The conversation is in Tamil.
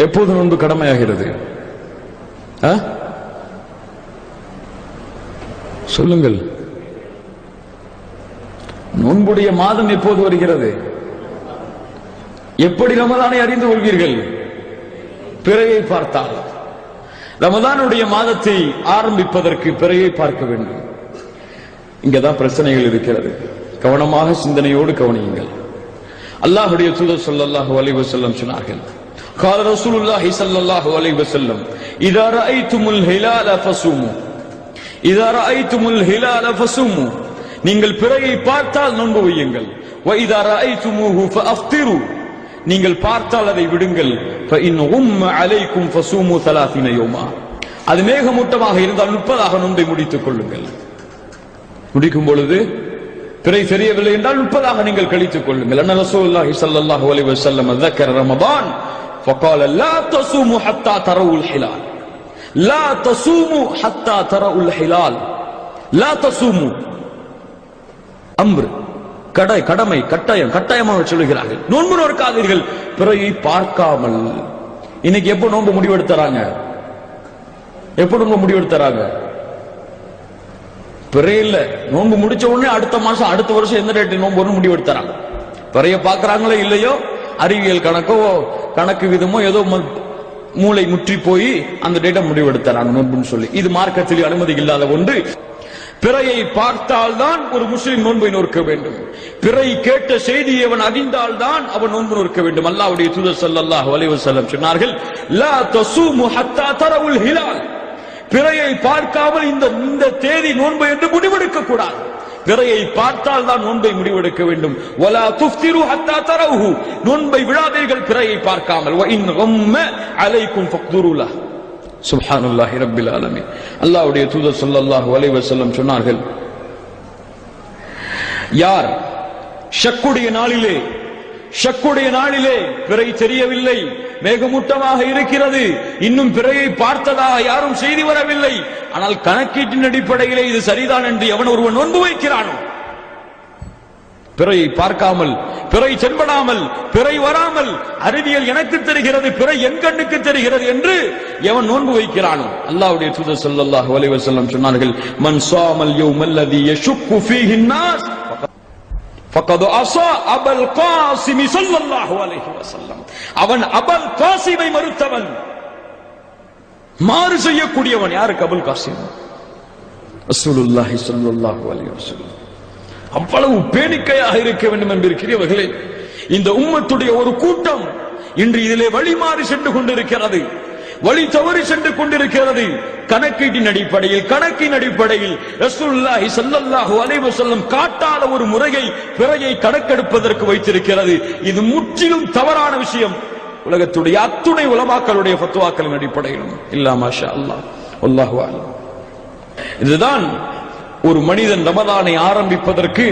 எப்போது நோன்பு கடமையாகிறது? சொல்லுங்கள். நோன்புடைய மாதம் எப்போது வருகிறது? எப்படி ரமதானை அறிந்து கொள்வீர்கள்? பிறையை பார்த்தால். ரமதானுடைய மாதத்தை ஆரம்பிப்பதற்கு பிறையை பார்க்க வேண்டும். இங்கதான் பிரச்சனைகள் இருக்கிறது. கவனமாக சிந்தனையோடு கவனியுங்கள். அல்லாஹ்வுடைய தூதர் ஸல்லல்லாஹு அலைஹி வஸல்லம் சொன்னார்கள், قال رسول الله صلى الله عليه وسلم اذا رايتم الهلال فصوموا اذا رايتم الهلال فصوموا நீங்கள் பிறையை பார்த்தால் நோன்பு வையுங்கள். واذا رايتموه فافطروا நீங்கள் பார்த்தால் அதை விடுங்கள். فان غم عليكم فصوموا 30 يوما அது மேகமூட்டமாக இருந்தால் 30 நோன்பை முடித்துக் கொள்ளுங்கள். முடிக்கும் பொழுது பிறை தெரியவில்லை என்றால் 30 நீங்கள் கழித்துக் கொள்ளுங்கள். அன்ன ரசூலுல்லாஹி ஸல்லல்லாஹு அலைஹி வஸல்லம் ذكر رمضان فقال لا تصوموا حتى تروا الهلال لا تصوموا حتى تروا الهلال لا تصوموا அம்ர் கடமை கட்டாயமாக சொல்லுகிறார்கள். நோன்பு நோக்காதீர்கள் பிறையை பார்க்காமல். இன்னைக்கு எப்போ நோன்பு முடிவெடுத்தறாங்க? எப்போ நோன்பு முடிவெடுத்தறாங்க? பிறையில நோன்பு முடிச்ச உடனே அடுத்த மாசம் அடுத்த வருஷம் எந்த டேட் நோன்பு முடிவெடுத்தறாங்க. பிறைய பார்க்கறாங்களோ இல்லையோ, அறிவியல் கணக்கு விதமோ ஏதோ மூளை முற்றி போய் அந்த டேட்டை முடிவெடுத்தறாங்க நோன்புன்னு சொல்லி. இது மார்க்கத்தில் அனுமதி இல்லாத ஒன்று. பிறையை பார்த்தால் தான் ஒரு முஸ்லிம் நோன்பை நோக்க வேண்டும். பிறை கேட்ட செய்தியை அவன் அறிந்தால் தான் அவன் நோன்பு நோக்க வேண்டும். அல்லாஹ்வுடைய தூதர் ஸல்லல்லாஹு அலைஹி வஸல்லம் சொன்னார்கள், லா தஸூமு ஹத்தா தரவுல் ஹிலால் பிறையை பார்க்காமல் இந்த தேதி நோன்பு என்று முடிவெடுக்க கூடாது. பிறையை பார்த்தால் தான் நோன்பை முடிவெடுக்க வேண்டும். வலா துஃப்திரு ஹத்தா தரவுஹு நோன்பை விடாதீர்கள் பிறையை பார்க்காமல். வ இன் கம்ம அலைக்கும் ஃபக்துரு லஹ். சுப்ஹானல்லாஹி ரப்பில் ஆலமீன். அல்லாஹ்வுடைய தூதர் ஸல்லல்லாஹு அலைஹி வஸல்லம் சொன்னார்கள், யார் ஷக்குடைய நாளிலே பிறை தெரியவில்லை, மேகமூட்டமாக இருக்கிறது, இன்னும் பிறையை பார்த்ததாக யாரும் செய்தி வரவில்லை, ஆனால் கணக்கீட்டின் அடிப்படையிலே இது சரிதான் என்று எவன் ஒருவன் நோன்பு வைக்கிறானோ, பிறையை பார்க்காமல், பிறை தென்படாமல், பிறை வராமல், அறிவியல் எனக்கு தெரிகிறது, பிறை என் கண்ணுக்கு தெரிகிறது என்று எவன் நோன்பு வைக்கிறானோ, அல்லாஹ்வுடைய தூதர் ஸல்லல்லாஹு அலைஹி வஸல்லம் சொன்னார்கள், மன் ஸாமல் யௌமல்லதி யஷுக்கு ஃபீஹி الناس ஃபகத் அஸா அபல் காஸிம் ஸல்லல்லாஹு அலைஹி வஸல்லம். அவன் அபல் காஸிமை மறுத்தவன், மாறு செய்யக்கூடியவன். யாருக்கு? அபுல் காஸிம் ரசூலுல்லாஹி ஸல்லல்லாஹு அலைஹி வஸல்லம். அவ்வளவு பேணிக்கையாக இருக்க வேண்டும் என்பதற்குரியவர்களே, இந்த உம்மத்துடைய ஒரு கூட்டம் இன்று இதிலே வழிமாறி சென்று கொண்டிருக்கிறது, வழி தவறி சென்று கொண்டிருக்கிறது. கணக்கீட்டின் அடிப்படையில் ரசூலுல்லாஹி ஸல்லல்லாஹு அலைஹி வஸல்லம் காட்டாத ஒரு முறையை பிறையை கணக்கெடுப்பதற்கு வைத்திருக்கிறது. இது முற்றிலும் தவறான விஷயம். உலகத்துடைய அத்துணை உலமாக்களுடைய ஃபத்வாக்களின் அடிப்படையிலும் இல்லா மாஷா அல்லாஹ் வல்லாஹு அலம். இதுதான் ஒரு மனிதன் ரமதானை ஆரம்பிப்பதற்கு